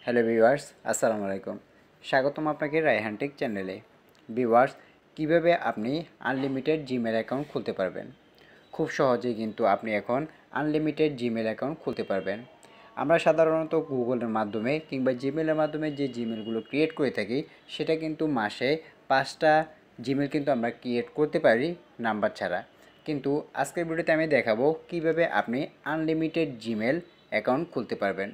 Hello viewers, আসসালামু আলাইকুম। স্বাগতম আপনাকে রায়হান টেক চ্যানেলে। ভিউয়ার্স, কিভাবে আপনি আনলিমিটেড জিমেল অ্যাকাউন্ট খুলতে পারবেন? খুব সহজেই কিন্তু আপনি এখন আনলিমিটেড জিমেল অ্যাকাউন্ট খুলতে পারবেন। আমরা সাধারণত গুগলের মাধ্যমে কিংবা জিমেলের মাধ্যমে যে জিমেলগুলো ক্রিয়েট করে থাকি, সেটা কিন্তু মাসে 5টা জিমেল কিন্তু আমরা ক্রিয়েট করতে পারি নাম্বার ছাড়া। কিন্তু আজকের ভিডিওতে আমি দেখাবো কিভাবে আপনি আনলিমিটেড জিমেল অ্যাকাউন্ট খুলতে পারবেন।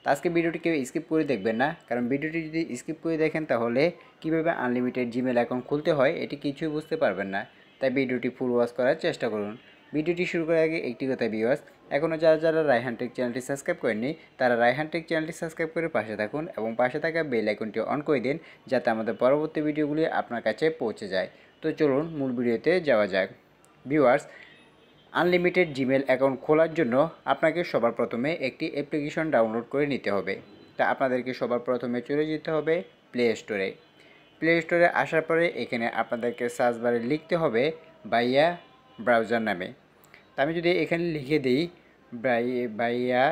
তো আজকে ভিডিওটি কেউ স্কিপ করে দেখবেন না, কারণ ভিডিওটি যদি স্কিপ করে দেখেন তাহলে কীভাবে আনলিমিটেড জিমেল অ্যাকাউন্ট খুলতে হয় এটি কিছুই বুঝতে পারবেন না। তাই ভিডিওটি ফুল ওয়াচ করার চেষ্টা করুন। ভিডিওটি শুরু করার আগে একটি কথা ভিউয়ার্স, এখনও যারা রায়হান টেক চ্যানেলটি সাবস্ক্রাইব করেননি তারা রায়হান টেক চ্যানেলটি সাবস্ক্রাইব করে পাশে থাকুন এবং পাশে থাকা বেল আইকনটি অন করে দিন, যাতে আমাদের পরবর্তী ভিডিওগুলি আপনার কাছে পৌঁছে যায়। তো চলুন মূল ভিডিওতে যাওয়া যাক। ভিউয়ার্স, আনলিমিটেড জিমেল অ্যাকাউন্ট খোলার জন্য আপনাকে সবার প্রথমে একটি অ্যাপ্লিকেশন ডাউনলোড করে নিতে হবে। তা আপনাদেরকে সবার প্রথমে চলে যেতে হবে প্লে স্টোরে। প্লে স্টোরে আসার পরে এখানে আপনাদেরকে সার্চ বারে লিখতে হবে ভাইয়া ব্রাউজার নামে। তা আমি যদি এখানে লিখে দিই ভাইয়া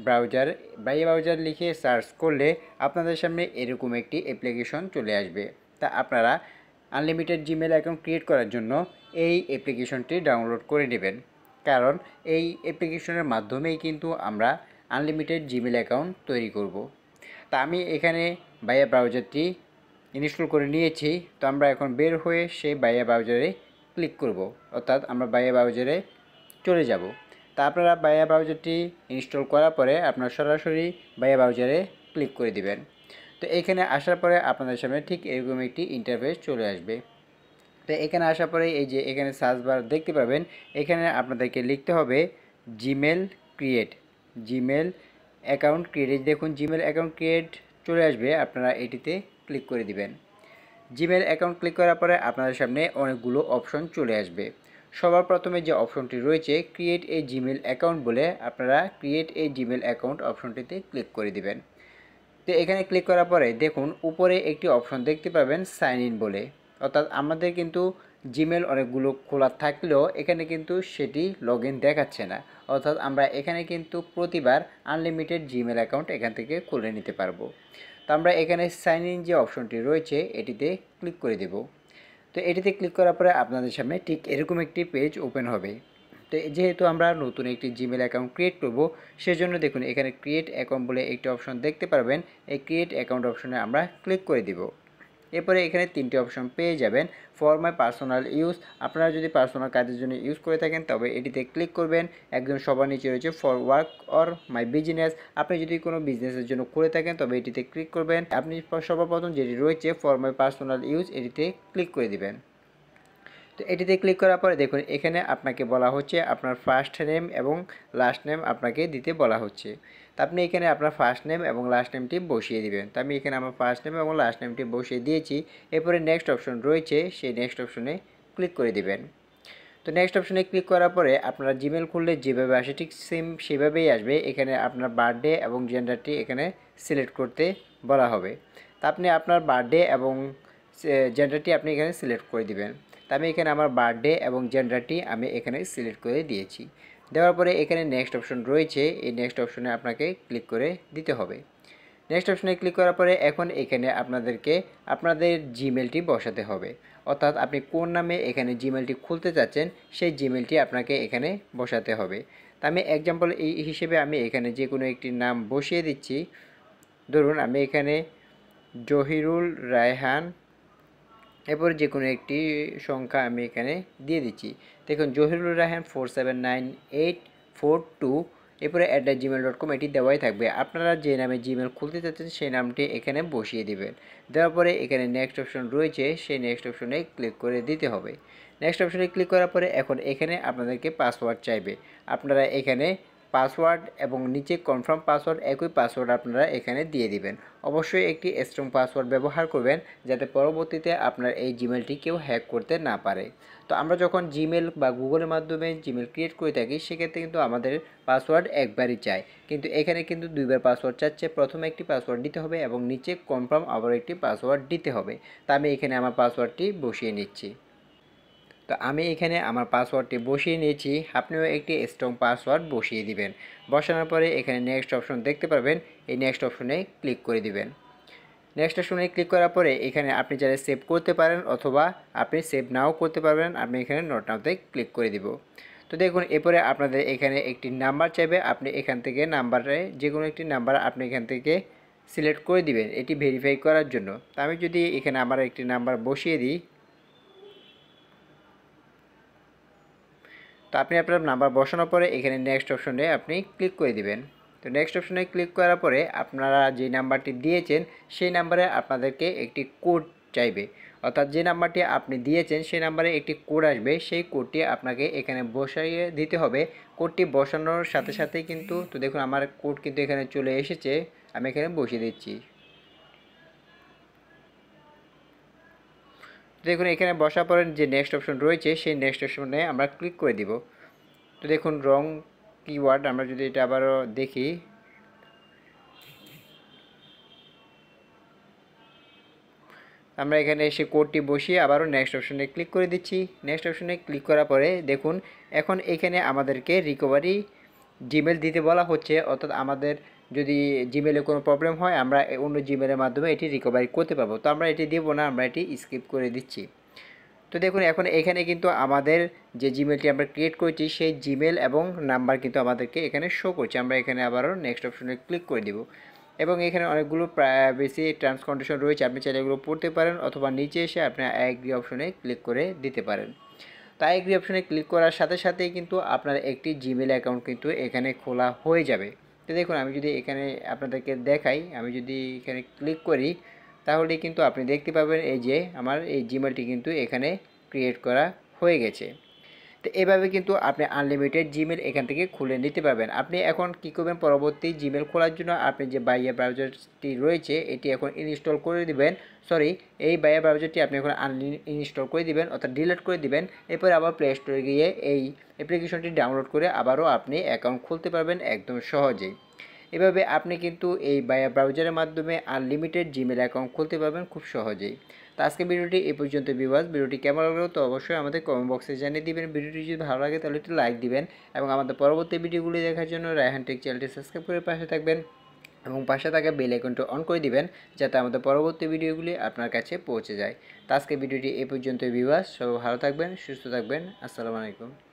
ব্রাউজার লিখে সার্চ করলে আপনাদের সামনে এরকম একটি অ্যাপ্লিকেশন চলে আসবে। তা আপনারা আনলিমিটেড জিমেল অ্যাকাউন্ট ক্রিয়েট করার জন্য এই অ্যাপ্লিকেশনটি ডাউনলোড করে নেবেন, কারণ এই অ্যাপ্লিকেশনের মাধ্যমেই কিন্তু আমরা আনলিমিটেড জিমেল অ্যাকাউন্ট তৈরি করব। তা আমি এখানে ভাইয়া ব্রাউজারটি ইনস্টল করে নিয়েছি। তো আমরা এখন বের হয়ে সেই ভাইয়া ব্রাউজারে ক্লিক করব, অর্থাৎ আমরা ভাইয়া ব্রাউজারে চলে যাব। তা আপনারা ভাইয়া ব্রাউজারটি ইনস্টল করার পরে আপনারা সরাসরি ভাইয়া ব্রাউজারে ক্লিক করে দিবেন। তো এখানে আসার পরে আপনাদের সামনে ঠিক এরকম একটি ইন্টারফেস চলে আসবে। তো এখানে আসার পরে এই যে এখানে সার্চ বার দেখতে পাবেন, এখানে আপনাদেরকে লিখতে হবে জিমেল অ্যাকাউন্ট ক্রিয়েট। দেখুন জিমেল অ্যাকাউন্ট ক্রিয়েট চলে আসবে, আপনারা এটিতে ক্লিক করে দিবেন। জিমেল অ্যাকাউন্ট ক্লিক করার পরে আপনাদের সামনে অনেকগুলো অপশন চলে আসবে। সবার প্রথমে যে অপশনটি রয়েছে ক্রিয়েট এ জিমেল অ্যাকাউন্ট বলে, আপনারা ক্রিয়েট এ জিমেল অ্যাকাউন্ট অপশনটিতে ক্লিক করে দিবেন। তো এখানে ক্লিক করার পরে দেখুন উপরে একটি অপশন দেখতে পাবেন সাইন ইন বলে, অর্থাৎ আমাদের কিন্তু জিমেল অনেকগুলো খোলা থাকলেও এখানে কিন্তু সেটি লগ ইন দেখাচ্ছে না, অর্থাৎ আমরা এখানে কিন্তু প্রতিবার আনলিমিটেড জিমেল অ্যাকাউন্ট এখান থেকে খুলে নিতে পারবো। তো আমরা এখানে সাইন ইন যে অপশনটি রয়েছে এটিতে ক্লিক করে দেব। তো এটিতে ক্লিক করার পরে আপনাদের সামনে ঠিক এরকম একটি পেজ ওপেন হবে। তো যেহেতু আমরা নতুন একটি জিমেল অ্যাকাউন্ট ক্রিয়েট করব, সেজন্য দেখুন এখানে ক্রিয়েট অ্যাকাউন্ট বলে একটি অপশন দেখতে পারবেন। এই ক্রিয়েট অ্যাকাউন্ট অপশনে আমরা ক্লিক করে দিব। এরপরে এখানে 3টি অপশন পেয়ে যাবেন। ফর মাই পার্সোনাল ইউজ, আপনারা যদি পার্সোনাল কাজের জন্য ইউজ করে থাকেন তবে এটিতে ক্লিক করবেন। একদম সবার নিচে রয়েছে for work or my business, আপনি যদি কোনো বিজনেসের জন্য করে থাকেন তবে এটিতে ক্লিক করবেন। আপনি সবার প্রথম যেটি রয়েছে ফর মাই পার্সোনাল ইউজ, এটিতে ক্লিক করে দিবেন। তো এটিতে ক্লিক করার পরে দেখুন এখানে আপনাকে বলা হচ্ছে আপনার ফার্স্ট নেম এবং লাস্ট নেম আপনাকে দিতে বলা হচ্ছে। তো আপনি এখানে আপনার ফার্স্ট নেম এবং লাস্ট নেমটি বসিয়ে দিবেন। তো আমি এখানে আমার ফার্স্ট নেম এবং লাস্ট নেমটি বসিয়ে দিয়েছি। এরপরে নেক্সট অপশন রয়েছে, সেই নেক্সট অপশনে ক্লিক করে দিবেন। তো নেক্সট অপশনে ক্লিক করার পরে আপনারা জিমেল খুললে যেভাবে আসে ঠিক সেম সেভাবেই আসবে। এখানে আপনার বার্থডে এবং জেন্ডারটি এখানে সিলেক্ট করতে বলা হবে। তা আপনি আপনার বার্থডে এবং জেন্ডারটি আপনি এখানে সিলেক্ট করে দিবেন। তা আমি এখানে আমার বার্থডে এবং জেন্ডারটি আমি এখানে সিলেক্ট করে দিয়েছি। দেওয়ার পরে এখানে নেক্সট অপশন রয়েছে, এই নেক্সট অপশনে আপনাকে ক্লিক করে দিতে হবে। নেক্সট অপশনে ক্লিক করার পরে এখন এখানে আপনাদেরকে আপনাদের জিমেলটি বসাতে হবে, অর্থাৎ আপনি কোন নামে এখানে জিমেলটি খুলতে চাচ্ছেন সেই জিমেলটি আপনাকে এখানে বসাতে হবে। তা আমি এক্সাম্পল এই হিসেবে আমি এখানে যে কোনো একটি নাম বসিয়ে দিচ্ছি। ধরুন আমি এখানে জহিরুল রায়হান, এরপর যে কোনো একটি সংখ্যা আমি এখানে দিয়ে দিচ্ছি। দেখুন জহিরুল রায়হান 479842, এরপরে @gmail.com এটি দেওয়াই থাকবে। আপনারা যে নামে জিমেল খুলতে চাচ্ছেন সেই নামটি এখানে বসিয়ে দিবেন। দেওয়ার পরে এখানে নেক্সট অপশন রয়েছে, সেই নেক্সট অপশনে ক্লিক করে দিতে হবে। নেক্সট অপশনে ক্লিক করার পরে এখন এখানে আপনাদেরকে পাসওয়ার্ড চাইবে। আপনারা এখানে পাসওয়ার্ড এবং নিচে কনফার্ম পাসওয়ার্ড একই পাসওয়ার্ড আপনারা এখানে দিয়ে দিবেন। অবশ্যই একটি স্ট্রং পাসওয়ার্ড ব্যবহার করবেন, যাতে পরবর্তীতে আপনার এই জিমেলটি কেউ হ্যাক করতে না পারে। তো আমরা যখন জিমেল বা গুগলের মাধ্যমে জিমেল ক্রিয়েট করে থাকি সেক্ষেত্রে কিন্তু আমাদের পাসওয়ার্ড একবারই চাই, কিন্তু এখানে কিন্তু দুইবার পাসওয়ার্ড চাচ্ছে। প্রথমে একটি পাসওয়ার্ড দিতে হবে এবং নিচে কনফার্ম আবার একটি পাসওয়ার্ড দিতে হবে। তা আমি এখানে আমার পাসওয়ার্ডটি বসিয়ে নিচ্ছি। তো আমি এখানে আমার পাসওয়ার্ডটি বসিয়ে নিয়েছি, আপনিও একটি স্ট্রং পাসওয়ার্ড বসিয়ে দিবেন। বসানোর পরে এখানে নেক্সট অপশন দেখতে পারবেন, এই নেক্সট অপশনে ক্লিক করে দিবেন। নেক্সট অপশনে ক্লিক করার পরে এখানে আপনি চাইলে সেভ করতে পারেন অথবা আপনি সেভ নাও করতে পারবেন। আমি এখানে নট নাওতে ক্লিক করে দিব। তো দেখুন এরপরে আপনাদের এখানে একটি নাম্বার চাইবে, আপনি এখান থেকে নাম্বারে যে কোনো একটি নাম্বার আপনি এখান থেকে সিলেক্ট করে দিবেন এটি ভেরিফাই করার জন্য। তো আমি যদি এখানে আমার একটি নাম্বার বসিয়ে দিই, তো আপনি আপনার নাম্বার বসানোর পরে এখানে নেক্সট অপশনে আপনি ক্লিক করে দিবেন। তো নেক্সট অপশনে ক্লিক করার পরে আপনারা যে নাম্বারটি দিয়েছেন সেই নাম্বারে আপনাদেরকে একটি কোড চাইবে, অর্থাৎ যে নাম্বারটি আপনি দিয়েছেন সেই নাম্বারে একটি কোড আসবে, সেই কোডটি আপনাকে এখানে বসাইয়ে দিতে হবে। কোডটি বসানোর সাথে সাথেই কিন্তু, তো দেখুন আমার কোড কিন্তু এখানে চলে এসেছে, আমি এখানে বসিয়ে দিচ্ছি। দেখুন এখানে বসার পরে যে নেক্সট অপশন রয়েছে সেই নেক্সট অপশনে আমরা ক্লিক করে দিব। তো দেখুন রং কিওয়ার্ড, আমরা যদি এটা আবারও দেখি, আমরা এখানে এসে কোডটি বসিয়ে আবারও নেক্সট অপশনে ক্লিক করে দিচ্ছি। নেক্সট অপশনে ক্লিক করার পরে দেখুন এখন এখানে আমাদেরকে রিকভারি জিমেল দিতে বলা হচ্ছে, অর্থাৎ আমাদের যদি জিমেলে কোনো প্রবলেম হয় আমরা অন্য জিমেলের মাধ্যমে এটি রিকভারি করতে পারবো। তো আমরা এটি দেবো না, আমরা এটি স্কিপ করে দিচ্ছি। তো দেখুন এখন এখানে কিন্তু আমাদের যে জিমেলটি আমরা ক্রিয়েট করেছি সেই জিমেল এবং নাম্বার কিন্তু আমাদেরকে এখানে শো করছে। আমরা এখানে আবারও নেক্সট অপশনে ক্লিক করে দিব এবং এখানে অনেকগুলো প্রাইভেসি টার্মস কন্ডিশন রয়েছে, আপনি চাইলে এগুলো পড়তে পারেন অথবা নিচে এসে আপনি এগ্রি অপশনে ক্লিক করে দিতে পারেন। তো এগ্রি অপশনে ক্লিক করার সাথে সাথেই কিন্তু আপনার একটি জিমেল অ্যাকাউন্ট কিন্তু এখানে খোলা হয়ে যাবে। তো দেখুন আমি যদি এখানে আপনাদেরকে দেখাই, আমি যদি এখানে ক্লিক করি তাহলে কিন্তু আপনি দেখতে পাবেন এই যে আমার এই জিমেলটি কিন্তু এখানে ক্রিয়েট করা হয়ে গেছে। তো এভাবে কিন্তু আপনি আনলিমিটেড জিমেল এখান থেকে খুলে নিতে পারবেন। আপনি এখন কী করবেন, পরবর্তী জিমেল খোলার জন্য আপনি যে বাইয়া ব্রাউজারটি রয়েছে এটি এখন ইনস্টল করে দিবেন। সরি, এই বাইয়া ব্রাউজারটি আপনি এখন ইনস্টল করে দিবেন অর্থাৎ ডিলিট করে দিবেন। এরপরে আবার প্লে স্টোরে গিয়ে এই অ্যাপ্লিকেশনটি ডাউনলোড করে আবারও আপনি অ্যাকাউন্ট খুলতে পারবেন একদম সহজেই। এভাবে আপনি কিন্তু এই বায়া ব্রাউজারের মাধ্যমে আনলিমিটেড জিমেল অ্যাকাউন্ট খুলতে পারবেন খুব সহজেই। তো আজকে ভিডিওটি এই পর্যন্ত ভিউয়ার্স, ভিডিওটি কেমন লাগলো তো অবশ্যই আমাদের কমেন্ট বক্সে জানিয়ে দিবেন। ভিডিওটি যদি ভালো লাগে তাহলে একটু লাইক দিবেন এবং আমাদের পরবর্তী ভিডিওগুলি দেখার জন্য রায়হান টেক চ্যানেলটি সাবস্ক্রাইব করে পাশে থাকবেন এবং পাশে থাকা বেল আইকনটি অন করে দিবেন যাতে আমাদের পরবর্তী ভিডিওগুলি আপনার কাছে পৌঁছে যায়। তো আজকে ভিডিওটি এই পর্যন্ত ভিউয়ার্স, সবাই ভালো থাকবেন, সুস্থ থাকবেন। আসসালামু আলাইকুম।